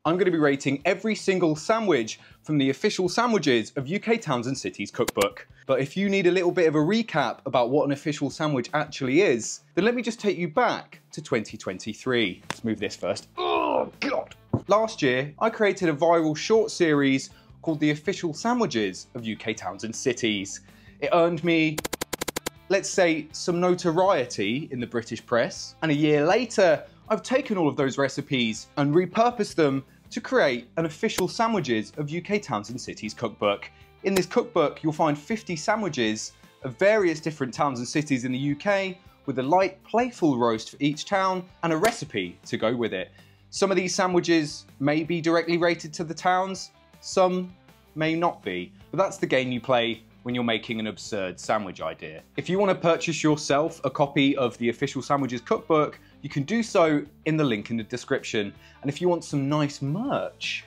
I'm going to be rating every single sandwich from the official sandwiches of UK Towns and Cities cookbook. But if you need a little bit of a recap about what an official sandwich actually is, then let me just take you back to 2023. Let's move this first. Oh, God. Last year, I created a viral short series called The Official Sandwiches of UK Towns and Cities. It earned me, let's say, some notoriety in the British press. And a year later, I've taken all of those recipes and repurposed them to create an official sandwiches of UK Towns and Cities cookbook. In this cookbook, you'll find 50 sandwiches of various different towns and cities in the UK, with a light, playful roast for each town and a recipe to go with it. Some of these sandwiches may be directly rated to the towns, some may not be, but that's the game you play when you're making an absurd sandwich idea. If you want to purchase yourself a copy of the Official Sandwiches cookbook, you can do so in the link in the description. And if you want some nice merch,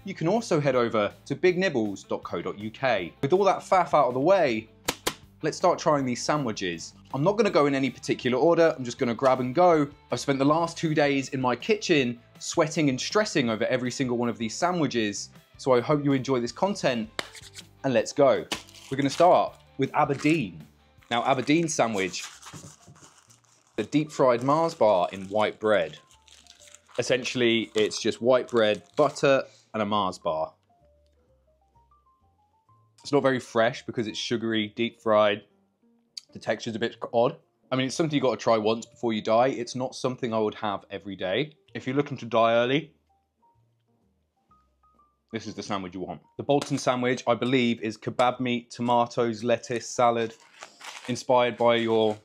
you can also head over to bignibbles.co.uk. With all that faff out of the way, let's start trying these sandwiches. I'm not going to go in any particular order, I'm just going to grab and go. I've spent the last 2 days in my kitchen sweating and stressing over every single one of these sandwiches, so I hope you enjoy this content, and let's go. We're going to start with Aberdeen. Now, Aberdeen sandwich, the deep fried Mars bar in white bread. Essentially, it's just white bread, butter, and a Mars bar. It's not very fresh because it's sugary, deep fried. The texture's a bit odd. I mean, it's something you got to try once before you die. It's not something I would have every day. If you're looking to die early, this is the sandwich you want. The Bolton sandwich, I believe, is kebab meat, tomatoes, lettuce, salad, inspired by your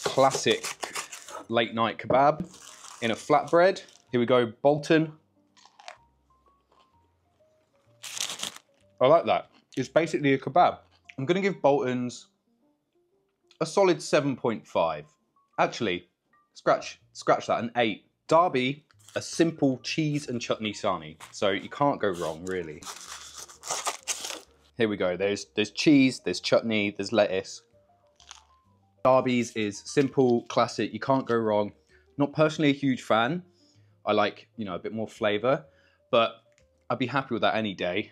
classic late night kebab in a flatbread. Here we go, Bolton. I like that. It's basically a kebab. I'm gonna give Bolton's a solid 7.5. Actually, scratch that, an 8. Derby, a simple cheese and chutney sarnie. So you can't go wrong, really. Here we go, there's cheese, there's chutney, there's lettuce. Derby's is simple, classic, you can't go wrong. Not personally a huge fan. I like, you know, a bit more flavor, but I'd be happy with that any day.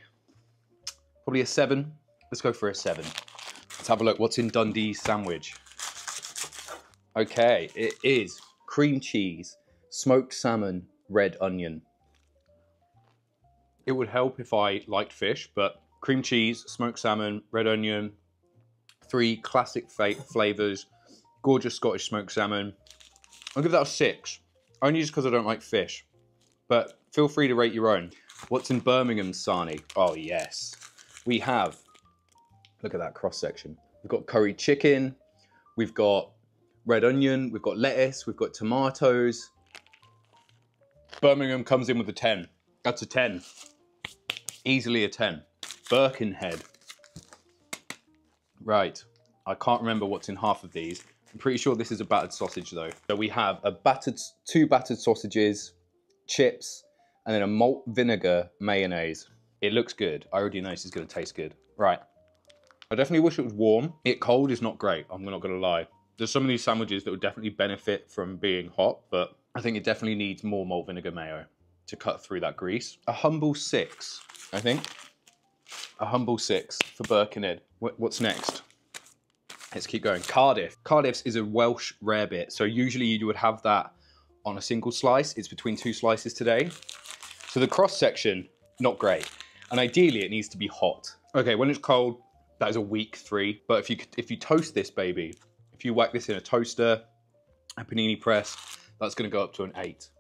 Probably a 7. Let's go for a 7. Let's have a look. What's in Dundee's sandwich? Okay, it is cream cheese, smoked salmon, red onion. It would help if I liked fish, but cream cheese, smoked salmon, red onion, 3 classic flavors, gorgeous Scottish smoked salmon. I'll give that a 6, only just because I don't like fish, but feel free to rate your own. What's in Birmingham's sarnie? Oh yes. We have, look at that cross section. We've got curried chicken, we've got red onion, we've got lettuce, we've got tomatoes. Birmingham comes in with a 10. That's a 10. Easily a 10. Birkenhead. Right, I can't remember what's in half of these. I'm pretty sure this is a battered sausage though. So we have a two battered sausages, chips, and then a malt vinegar mayonnaise. It looks good. I already know this is going to taste good. Right. I definitely wish it was warm. It cold is not great, I'm not going to lie. There's some of these sandwiches that would definitely benefit from being hot, but I think it definitely needs more malt vinegar mayo to cut through that grease. A humble 6, I think. A humble 6 for Birkenhead. What's next? Let's keep going. Cardiff. Cardiff's is a Welsh rarebit, so usually you would have that on a single slice. It's between 2 slices today. So the cross section, not great. And ideally it needs to be hot. Okay, when it's cold, that is a weak 3. But if you toast this baby, if you whack this in a toaster, a panini press, that's gonna go up to an 8.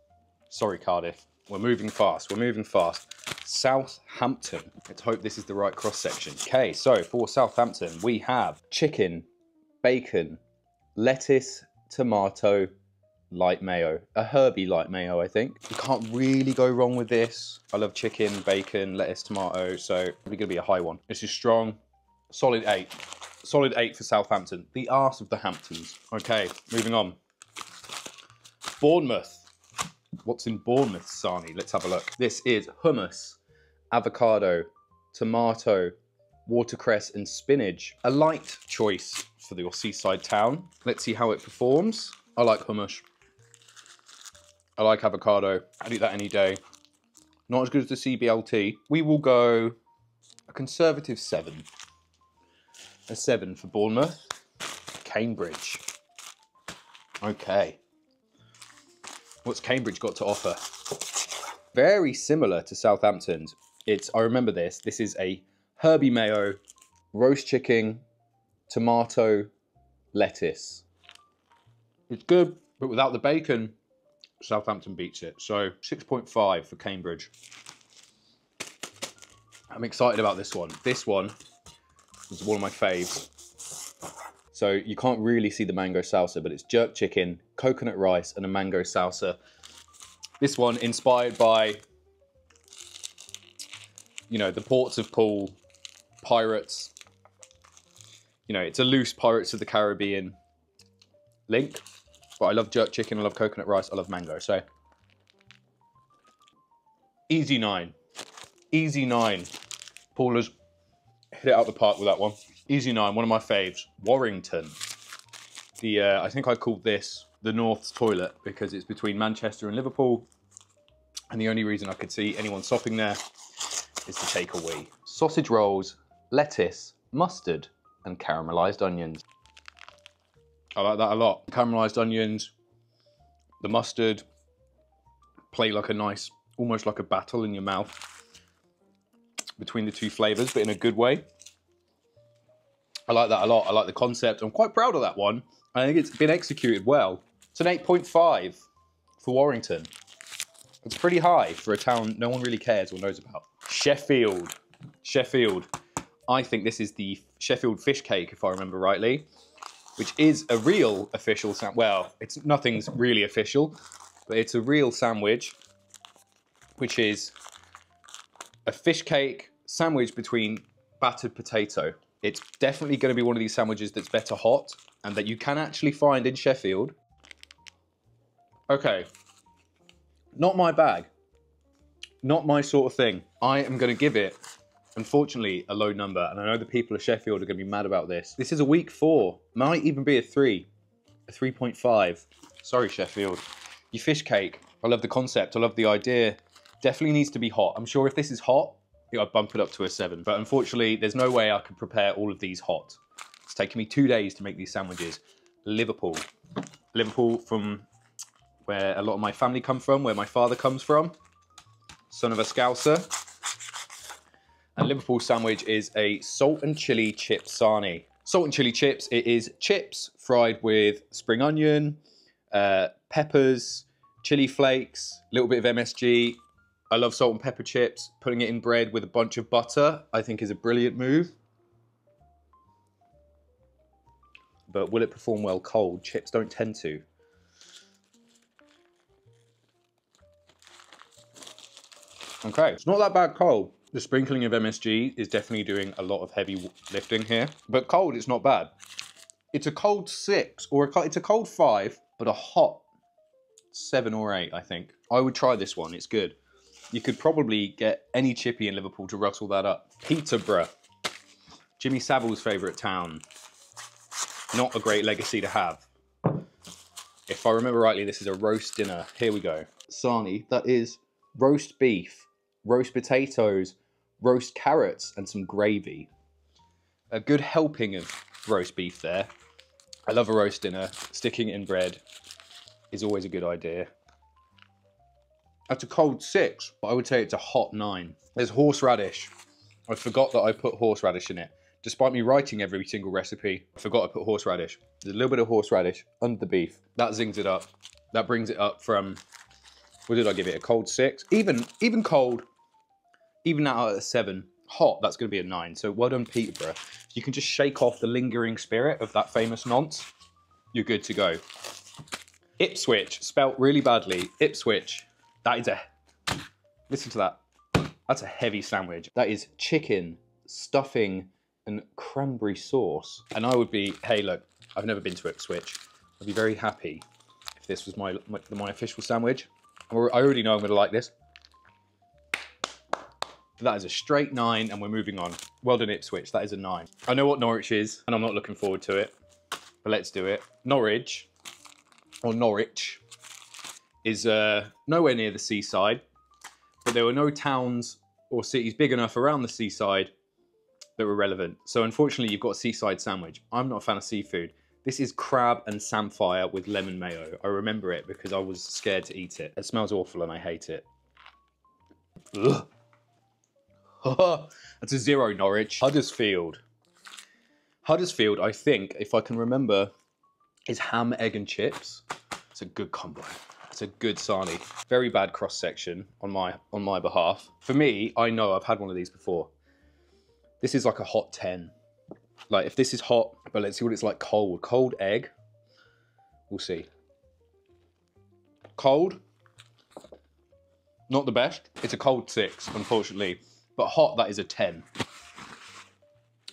Sorry, Cardiff. We're moving fast, we're moving fast. Southampton. Let's hope this is the right cross section. Okay, so for Southampton, we have chicken, bacon, lettuce, tomato, light mayo. A herby light mayo, I think. You can't really go wrong with this. I love chicken, bacon, lettuce, tomato, so probably gonna be a high one. This is strong, solid 8. Solid 8 for Southampton. The arse of the Hamptons. Okay, moving on. Bournemouth. What's in Bournemouth sarnie? Let's have a look. This is hummus, avocado, tomato, watercress and spinach. A light choice for your seaside town. Let's see how it performs. I like hummus. I like avocado. I'd eat that any day. Not as good as the CBLT. We will go a conservative 7. A 7 for Bournemouth. Cambridge. Okay. What's Cambridge got to offer? Very similar to Southampton's. I remember this. This is a herby mayo, roast chicken, tomato, lettuce. It's good, but without the bacon, Southampton beats it. So 6.5 for Cambridge. I'm excited about this one. This one is one of my faves. So you can't really see the mango salsa, but it's jerk chicken, coconut rice, and a mango salsa. This one inspired by, you know, the ports of Poole, pirates. You know, it's a loose Pirates of the Caribbean link. But I love jerk chicken, I love coconut rice, I love mango. So, easy 9. Easy 9. Paul has hit it out the park with that one. Easy 9, one of my faves. Warrington. I think I called this the North's toilet because it's between Manchester and Liverpool. And the only reason I could see anyone stopping there is to take a wee. Sausage rolls, lettuce, mustard, and caramelised onions. I like that a lot. Caramelised onions, the mustard, play like a nice, almost like a battle in your mouth between the two flavours, but in a good way. I like that a lot. I like the concept. I'm quite proud of that one. I think it's been executed well. It's an 8.5 for Warrington. It's pretty high for a town no one really cares or knows about. Sheffield. Sheffield. I think this is the Sheffield fish cake, if I remember rightly, which is a real official sandwich. Well, nothing's really official, but it's a real sandwich, which is a fish cake sandwich between battered potato. It's definitely going to be one of these sandwiches that's better hot and that you can actually find in Sheffield. Okay, not my bag, not my sort of thing. I am going to give it, unfortunately, a low number, and I know the people of Sheffield are going to be mad about this. This is a week 4, might even be a 3, a 3.5. Sorry, Sheffield. Your fish cake, I love the concept, I love the idea. Definitely needs to be hot. I'm sure if this is hot, I think I'd bump it up to a 7. But unfortunately, there's no way I could prepare all of these hot. It's taken me 2 days to make these sandwiches. Liverpool. Liverpool, from where a lot of my family come from, where my father comes from. Son of a Scouser. And Liverpool sandwich is a salt and chilli chip sarnie. Salt and chilli chips, it is chips fried with spring onion, peppers, chili flakes, a little bit of MSG. I love salt and pepper chips. Putting it in bread with a bunch of butter, I think is a brilliant move. But will it perform well cold? Chips don't tend to. Okay, it's not that bad cold. The sprinkling of MSG is definitely doing a lot of heavy lifting here. But cold, it's not bad. It's a cold 6, or it's a cold 5, but a hot 7 or 8, I think. I would try this one, it's good. You could probably get any chippy in Liverpool to rustle that up. Peterborough. Jimmy Savile's favourite town. Not a great legacy to have. If I remember rightly, this is a roast dinner. Here we go. Sarnie, that is roast beef, roast potatoes, roast carrots, and some gravy. A good helping of roast beef there. I love a roast dinner. Sticking it in bread is always a good idea. That's a cold 6, but I would say it's a hot 9. There's horseradish. I forgot that I put horseradish in it. Despite me writing every single recipe, I forgot I put horseradish. There's a little bit of horseradish under the beef. That zings it up. That brings it up from, what did I give it, a cold 6? Even cold, even out at a 7. Hot, that's going to be a 9. So well done, Peterborough. You can just shake off the lingering spirit of that famous nonce. You're good to go. Ipswich, spelt really badly. Ipswich. That is listen to that. That's a heavy sandwich. That is chicken, stuffing, and cranberry sauce. And I would be, hey, look, I've never been to Ipswich. I'd be very happy if this was my official sandwich. I already know I'm gonna like this. That is a straight 9, and we're moving on. Well done, Ipswich, that is a 9. I know what Norwich is, and I'm not looking forward to it, but let's do it. Norwich, or Norwich, is nowhere near the seaside, but there were no towns or cities big enough around the seaside that were relevant. So unfortunately, you've got a seaside sandwich. I'm not a fan of seafood. This is crab and samphire with lemon mayo. I remember it because I was scared to eat it. It smells awful and I hate it. Ugh. That's a 0, Norwich. Huddersfield. Huddersfield, I think, if I can remember, is ham, egg and chips. It's a good combo. It's a good sarnie. Very bad cross-section on my behalf. For me, I know I've had one of these before. This is like a hot 10. Like if this is hot, but let's see what it's like cold. Cold egg. We'll see. Cold. Not the best. It's a cold 6, unfortunately. But hot, that is a 10.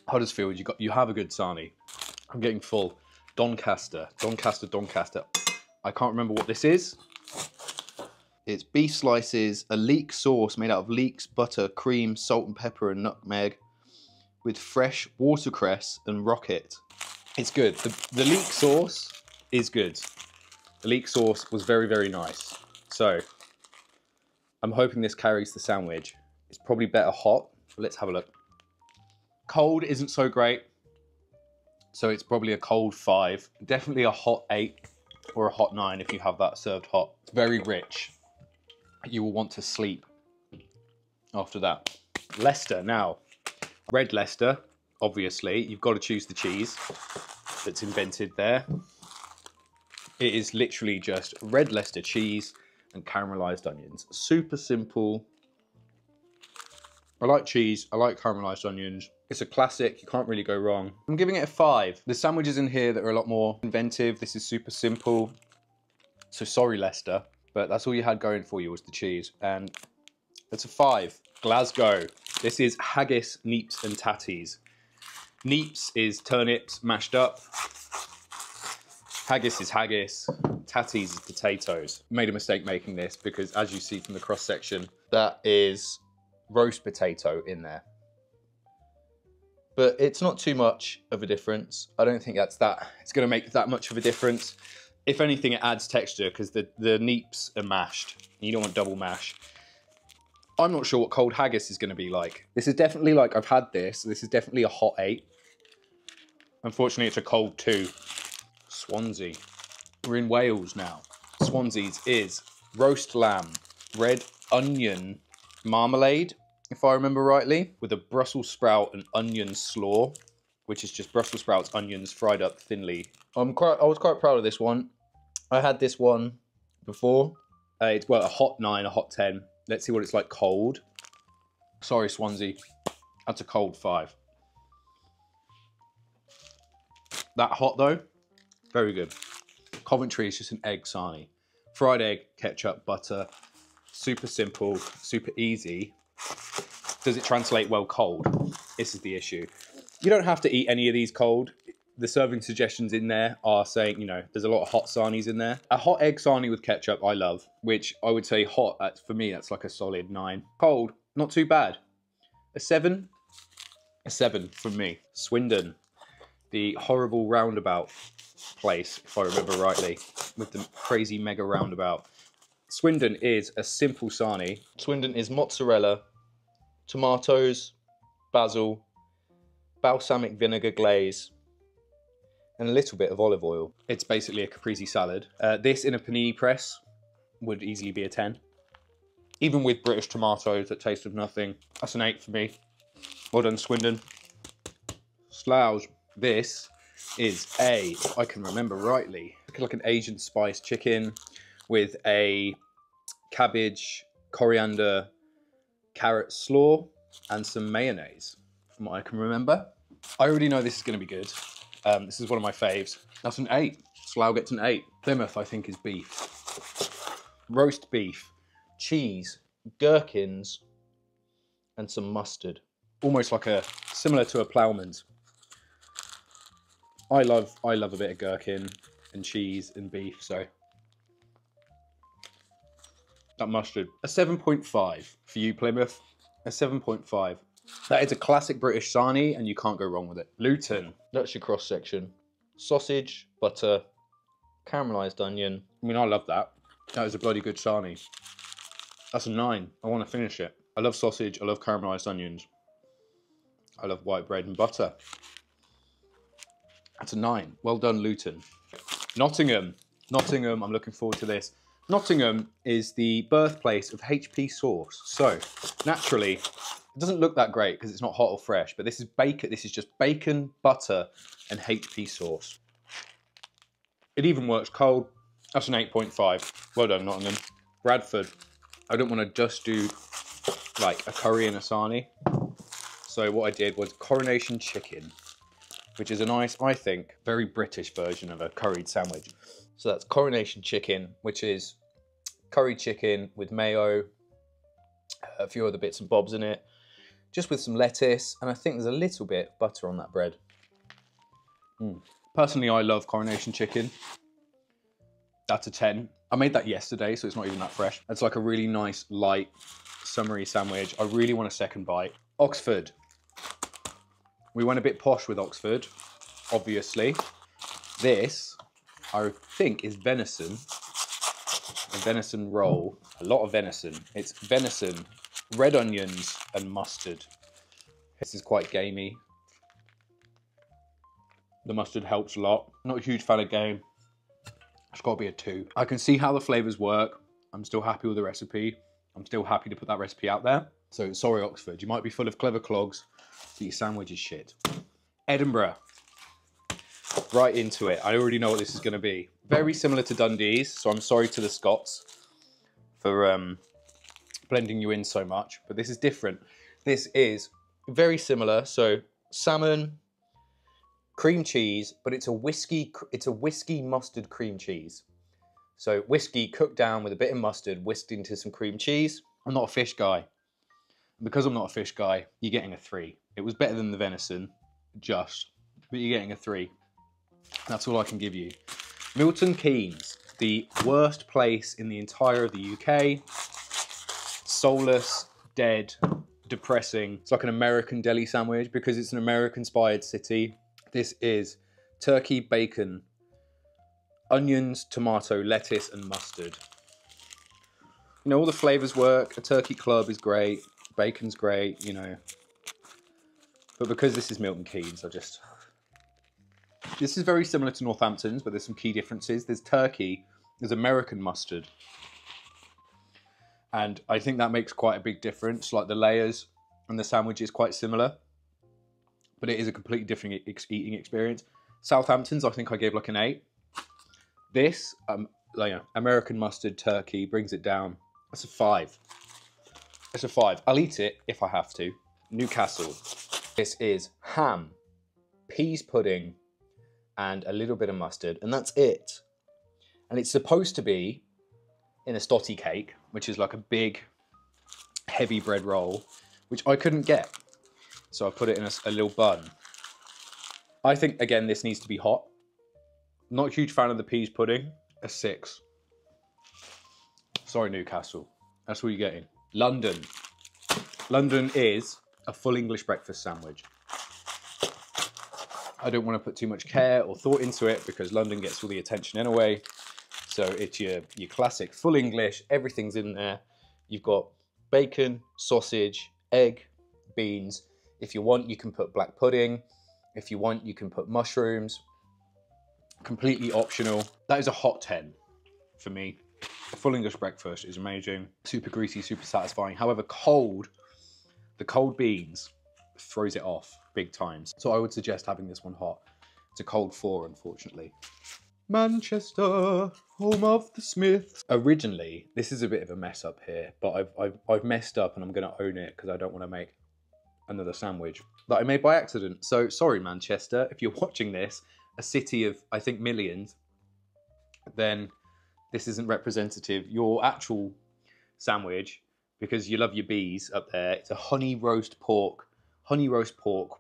Huddersfield, you have a good sarnie. I'm getting full. Doncaster. I can't remember what this is. It's beef slices, a leek sauce made out of leeks, butter, cream, salt and pepper and nutmeg with fresh watercress and rocket. It's good. The leek sauce is good. The leek sauce was very, very nice. So I'm hoping this carries the sandwich. It's probably better hot. Let's have a look. Cold isn't so great. So it's probably a cold 5. Definitely a hot 8 or a hot 9 if you have that served hot. It's very rich. You will want to sleep after that. Leicester now. Red Leicester, obviously. You've got to choose the cheese that's invented there. It is literally just red Leicester cheese and caramelized onions. Super simple. I like cheese, I like caramelized onions. It's a classic, you can't really go wrong. I'm giving it a 5. There's sandwiches in here that are a lot more inventive. This is super simple. So sorry, Leicester, but that's all you had going for you was the cheese. And it's a 5. Glasgow. This is haggis, neeps and tatties. Neeps is turnips mashed up. Haggis is haggis. Tatties is potatoes. Made a mistake making this because as you see from the cross section, that is roast potato in there. But it's not too much of a difference. I don't think it's going to make that much of a difference. If anything, it adds texture because the neeps are mashed. You don't want double mash. I'm not sure what cold haggis is going to be like. This is definitely like, I've had this. This is definitely a hot 8. Unfortunately, it's a cold 2. Swansea. We're in Wales now. Swansea's is roast lamb, red onion marmalade, if I remember rightly, with a Brussels sprout and onion slaw, which is just Brussels sprouts, onions fried up thinly. I was quite proud of this one. I had this one before. It's well a hot 9, a hot 10. Let's see what it's like cold. Sorry, Swansea. That's a cold 5. That hot though, very good. Coventry is just an egg sarnie. Fried egg, ketchup, butter. Super simple, super easy. Does it translate well cold? This is the issue. You don't have to eat any of these cold. The serving suggestions in there are saying, you know, there's a lot of hot sarnies in there. A hot egg sarnie with ketchup, I love, which I would say hot, for me, that's like a solid 9. Cold, not too bad. A 7? A 7 from me. Swindon, the horrible roundabout place, if I remember rightly, with the crazy mega roundabout. Swindon is a simple sarnie. Swindon is mozzarella, tomatoes, basil, balsamic vinegar glaze, and a little bit of olive oil. It's basically a caprese salad. This in a panini press would easily be a 10. Even with British tomatoes that taste of nothing, that's an 8 for me. Well done, Swindon. Slough. This is I can remember rightly, like an Asian spice chicken with a cabbage, coriander, carrot slaw, and some mayonnaise, from what I can remember. I already know this is going to be good. This is one of my faves. That's an 8. Slough gets an 8. Plymouth, I think, is beef. Roast beef, cheese, gherkins, and some mustard. Almost like similar to a ploughman's. I love a bit of gherkin and cheese and beef, so. That mustard. A 7.5 for you, Plymouth. A 7.5. That is a classic British sarnie, and you can't go wrong with it. Luton. That's your cross-section. Sausage, butter, caramelised onion. I mean, I love that. That is a bloody good sarnie. That's a 9. I want to finish it. I love sausage. I love caramelised onions. I love white bread and butter. That's a 9. Well done, Luton. Nottingham. Nottingham, I'm looking forward to this. Nottingham is the birthplace of HP sauce. So, naturally, it doesn't look that great because it's not hot or fresh, but this is bacon. This is just bacon, butter, and HP sauce. It even works cold. That's an 8.5. Well done, Nottingham. Bradford. I don't want to just do like a curry and a sarnie. So what I did was coronation chicken, which is a nice, I think, very British version of a curried sandwich. So that's coronation chicken, which is curried chicken with mayo, a few other bits and bobs in it, just with some lettuce, and I think there's a little bit of butter on that bread. Personally, I love coronation chicken. That's a 10. I made that yesterday, so it's not even that fresh. It's like a really nice, light, summery sandwich. I really want a second bite. Oxford. We went a bit posh with Oxford, obviously. This, I think, is venison. A venison roll. A lot of venison. It's venison, red onions, and mustard. This is quite gamey. The mustard helps a lot. Not a huge fan of game. It's got to be a 2. I can see how the flavours work. I'm still happy with the recipe. I'm still happy to put that recipe out there. So, sorry, Oxford. You might be full of clever clogs, but your sandwich is shit. Edinburgh. Right into it. I already know what this is going to be. Very similar to Dundee's, so I'm sorry to the Scots for blending you in so much. But this is different. This is very similar. So, salmon, cream cheese, but it's a whiskey mustard cream cheese. So whiskey cooked down with a bit of mustard, whisked into some cream cheese. I'm not a fish guy. Because I'm not a fish guy, you're getting a 3. It was better than the venison, just, but you're getting a 3. That's all I can give you. Milton Keynes, the worst place in the entire of the UK. Soulless, dead, depressing. It's like an American deli sandwich because it's an American-inspired city. This is turkey, bacon, onions, tomato, lettuce, and mustard. You know, all the flavours work. A turkey club is great. Bacon's great, you know. But because this is Milton Keynes, This is very similar to Northampton's, but there's some key differences. There's turkey, there's American mustard. And I think that makes quite a big difference. Like the layers and the sandwich is quite similar. But it is a completely different eating experience. Southampton's, I think I gave like an 8. This, American mustard turkey brings it down. That's a 5. It's a 5. I'll eat it if I have to. Newcastle. This is ham, peas pudding, and a little bit of mustard, and that's it. And it's supposed to be in a stotty cake, which is like a big, heavy bread roll, which I couldn't get. So I put it in a little bun. I think, again, this needs to be hot. Not a huge fan of the peas pudding. A 6. Sorry, Newcastle. That's what you're getting. London. London is a full English breakfast sandwich. I don't want to put too much care or thought into it because London gets all the attention anyway. So it's your classic full English. Everything's in there. You've got bacon, sausage, egg, beans. If you want, you can put black pudding. If you want, you can put mushrooms. Completely optional. That is a hot 10 for me. A full English breakfast is amazing. Super greasy, super satisfying. However, the cold beans throws it off big times. So I would suggest having this one hot. It's a cold 4, unfortunately. Manchester, home of the Smiths. Originally, this is a bit of a mess up here, but I've messed up and I'm going to own it because I don't want to make another sandwich that I made by accident. So sorry, Manchester, if you're watching this, a city of, I think, millions, then this isn't representative. Your actual sandwich, because you love your bees up there, it's a honey roast pork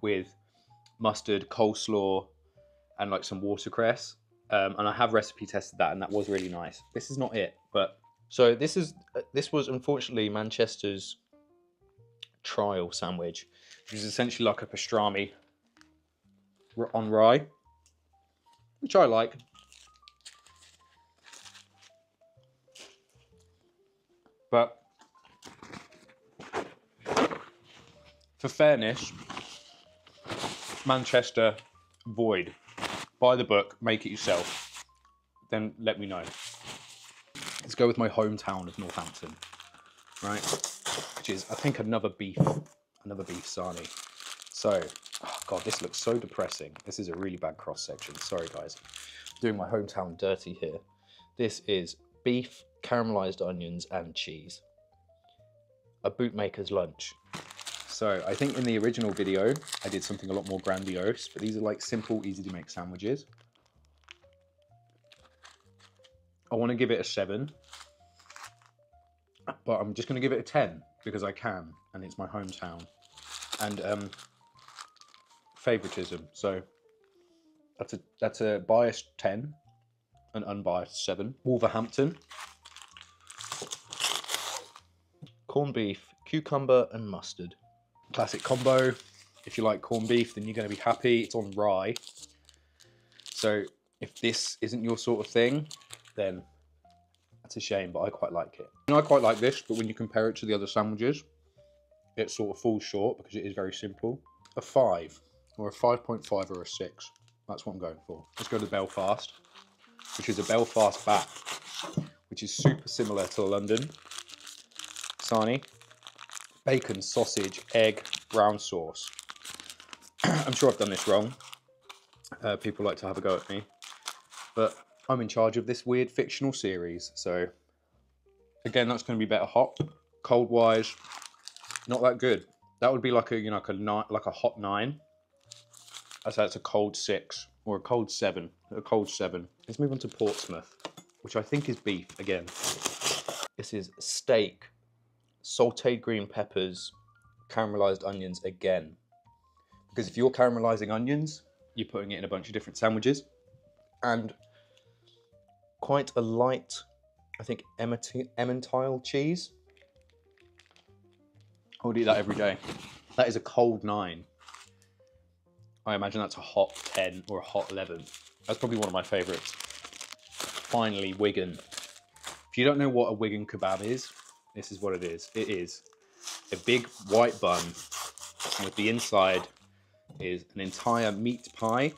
with mustard, coleslaw, and like some watercress. And I have recipe tested that, and that was really nice. This is not it, but so this was unfortunately Manchester's trial sandwich, which is essentially like a pastrami on rye, which I like. But for fairness, Manchester, void. Buy the book, make it yourself. Then let me know. Let's go with my hometown of Northampton, right? Which is, I think, another beef sarnie. So, oh God, this looks so depressing. This is a really bad cross section. Sorry, guys. Doing my hometown dirty here. This is beef, caramelized onions, and cheese. A bootmaker's lunch. So I think in the original video, I did something a lot more grandiose, but these are like simple, easy to make sandwiches. I want to give it a 7, but I'm just going to give it a 10 because I can, and it's my hometown. And favoritism. So that's a biased 10, an unbiased 7. Wolverhampton. Corned beef, cucumber, and mustard. Classic combo. If you like corned beef, then you're going to be happy. It's on rye. So if this isn't your sort of thing, then that's a shame, but I quite like it. And I quite like this, but when you compare it to the other sandwiches, it sort of falls short because it is very simple. A 5, or a 5.5 or a 6. That's what I'm going for. Let's go to Belfast, which is a Belfast bat, which is super similar to London. Sarnie. Bacon, sausage, egg, brown sauce. I'm sure I've done this wrong. People like to have a go at me. But I'm in charge of this weird fictional series. So, again, that's going to be better hot. Cold-wise, not that good. That would be like a, like a hot 9. I'd say it's a cold 6 or a cold 7. A cold 7. Let's move on to Portsmouth, which I think is beef again. This is steak, sauteed green peppers, caramelized onions again. Because if you're caramelizing onions, you're putting it in a bunch of different sandwiches. And quite a light, I think, Emmental cheese. I would eat that every day. That is a cold 9. I imagine that's a hot 10 or a hot 11. That's probably one of my favourites. Finally, Wigan. If you don't know what a Wigan kebab is, this is what it is. It is a big white bun, and with the inside is an entire meat pie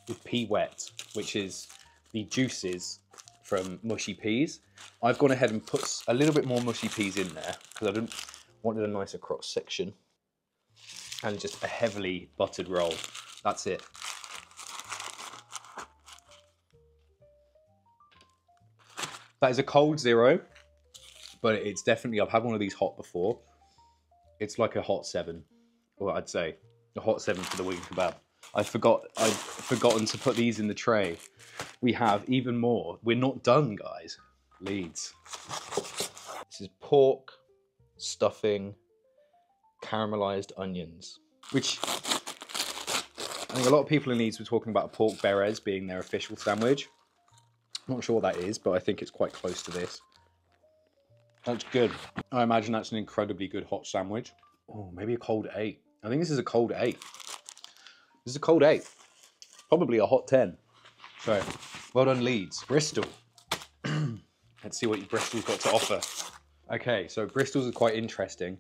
with pea wet, which is the juices from mushy peas. I've gone ahead and put a little bit more mushy peas in there because I wanted a nicer cross section. And just a heavily buttered roll. That's it. That is a cold 0, but it's definitely, I've had one of these hot before. It's like a hot 7, or I'd say a hot 7 for the Wigan kebab. I'd forgotten to put these in the tray. We have even more. We're not done, guys. Leeds. This is pork, stuffing, caramelized onions, which I think a lot of people in Leeds were talking about pork berets being their official sandwich. I'm not sure what that is, but I think it's quite close to this. That's good. I imagine that's an incredibly good hot sandwich. Oh, maybe a cold 8. I think this is a cold 8. This is a cold 8. Probably a hot 10. So, well done, Leeds. Bristol. Let's see what Bristol's got to offer. Okay, so Bristol's are quite interesting.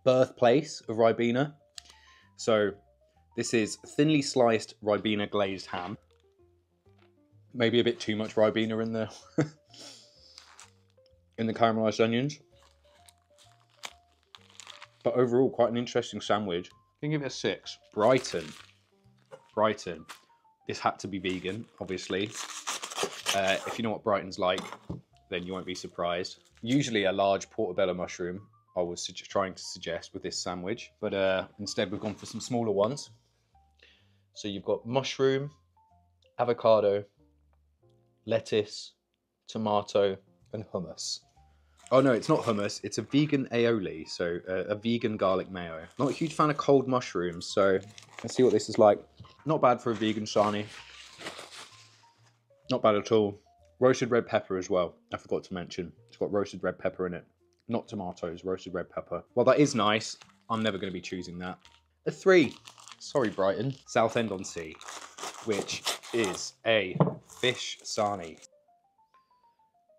Birthplace of Ribena. So this is thinly sliced Ribena glazed ham. Maybe a bit too much Ribena in the in the caramelized onions. But overall, quite an interesting sandwich. I can give it a 6. Brighton. Brighton. This had to be vegan, obviously. If you know what Brighton's like, then you won't be surprised. Usually a large portobello mushroom I was trying to suggest with this sandwich, but instead we've gone for some smaller ones. So you've got mushroom, avocado, lettuce, tomato, and hummus. Oh no, it's not hummus, it's a vegan aioli, so a vegan garlic mayo. Not a huge fan of cold mushrooms, so let's see what this is like. Not bad for a vegan sarnie. Not bad at all. Roasted red pepper as well, I forgot to mention. It's got roasted red pepper in it. Not tomatoes, roasted red pepper. Well, that is nice. I'm never going to be choosing that. A 3. Sorry, Brighton. Southend-on-Sea, which is a fish sarnie.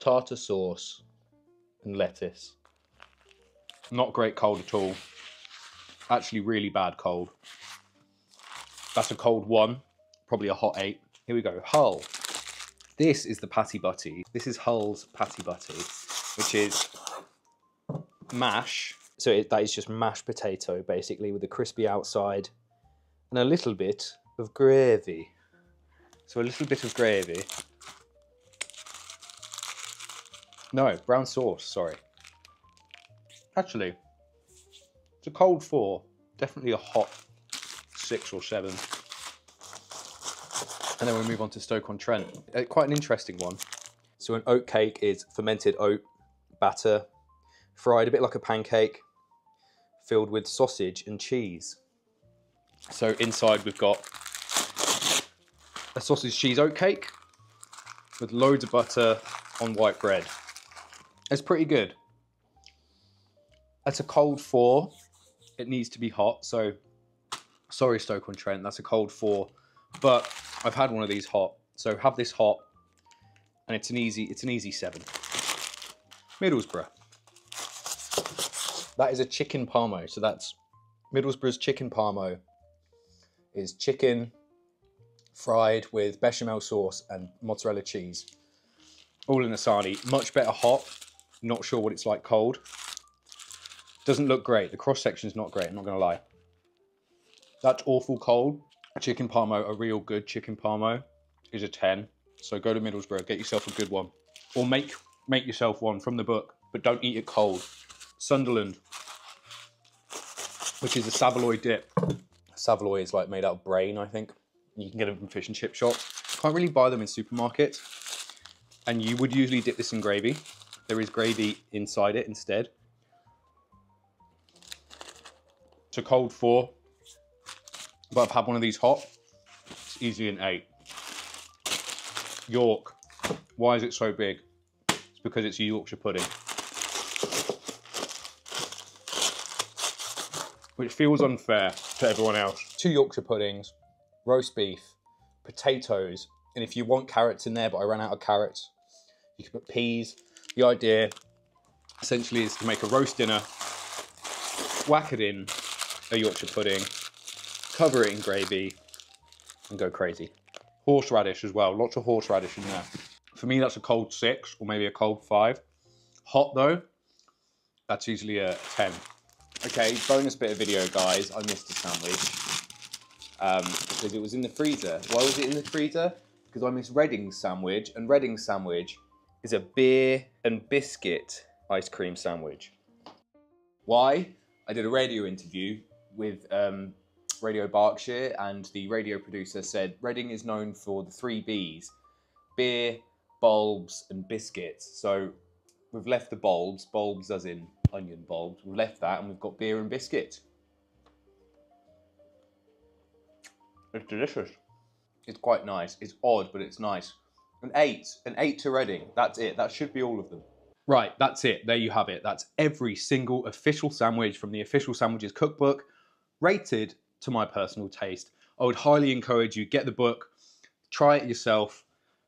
Tartar sauce, and lettuce. Not great cold at all. Actually really bad cold. That's a cold 1, probably a hot 8. Here we go, Hull. This is the patty butty. This is Hull's patty butty, which is mash. So that is just mashed potato, basically, with a crispy outside and a little bit of gravy. So a little bit of gravy. No, brown sauce, sorry. Actually, it's a cold 4, definitely a hot 6 or 7. And then we move on to Stoke-on-Trent. Quite an interesting one. So an oat cake is fermented oat batter, fried a bit like a pancake, filled with sausage and cheese. So inside we've got a sausage cheese oat cake with loads of butter on white bread. It's pretty good. That's a cold 4. It needs to be hot, so sorry Stoke-on-Trent, that's a cold 4. But I've had one of these hot, so have this hot, and it's an easy 7. Middlesbrough. That is a chicken parmo, so that's Middlesbrough's chicken parmo. Is chicken fried with bechamel sauce and mozzarella cheese, all in a sarnie. Much better hot. Not sure what it's like cold. Doesn't look great. The cross section is not great, I'm not gonna lie. That's awful cold. Chicken parmo, a real good chicken parmo, is a 10. So go to Middlesbrough, get yourself a good one. Or make yourself one from the book, but don't eat it cold. Sunderland, which is a saveloy dip. Saveloy is like made out of brain, I think. You can get them from fish and chip shops. Can't really buy them in supermarkets. And you would usually dip this in gravy. There is gravy inside it instead. It's a cold 4. But I've had one of these hot. It's easily an 8. York. Why is it so big? It's because it's a Yorkshire pudding. Which feels unfair to everyone else. 2 Yorkshire puddings, roast beef, potatoes, and if you want carrots in there, but I ran out of carrots, you can put peas. The idea essentially is to make a roast dinner, whack it in a Yorkshire pudding, cover it in gravy, and go crazy. Horseradish as well, lots of horseradish in there. For me, that's a cold 6 or maybe a cold 5. Hot though, that's usually a 10. Okay, bonus bit of video, guys. I missed a sandwich because it was in the freezer. Why was it in the freezer? Because I missed Reading's sandwich, and Reading's sandwich is a beer and biscuit ice cream sandwich. Why? I did a radio interview with Radio Berkshire, and the radio producer said Reading is known for the 3 Bs: beer, bulbs, and biscuits. So we've left the bulbs as in onion bulbs, we've left that and we've got beer and biscuit. It's delicious. It's quite nice. It's odd, but it's nice. An 8 to Reading. That's it. That should be all of them. Right, that's it. There you have it. That's every single official sandwich from the Official Sandwiches Cookbook, rated to my personal taste. I would highly encourage you, get the book, try it yourself,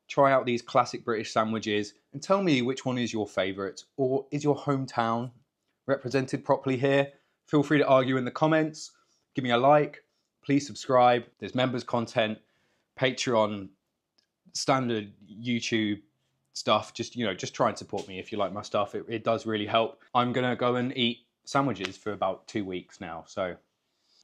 try out these classic British sandwiches, and tell me which one is your favourite, or is your hometown represented properly here? Feel free to argue in the comments, give me a like, please subscribe. There's members content, Patreon, standard YouTube stuff. Just try and support me if you like my stuff. It does really help. I'm gonna go and eat sandwiches for about 2 weeks now, so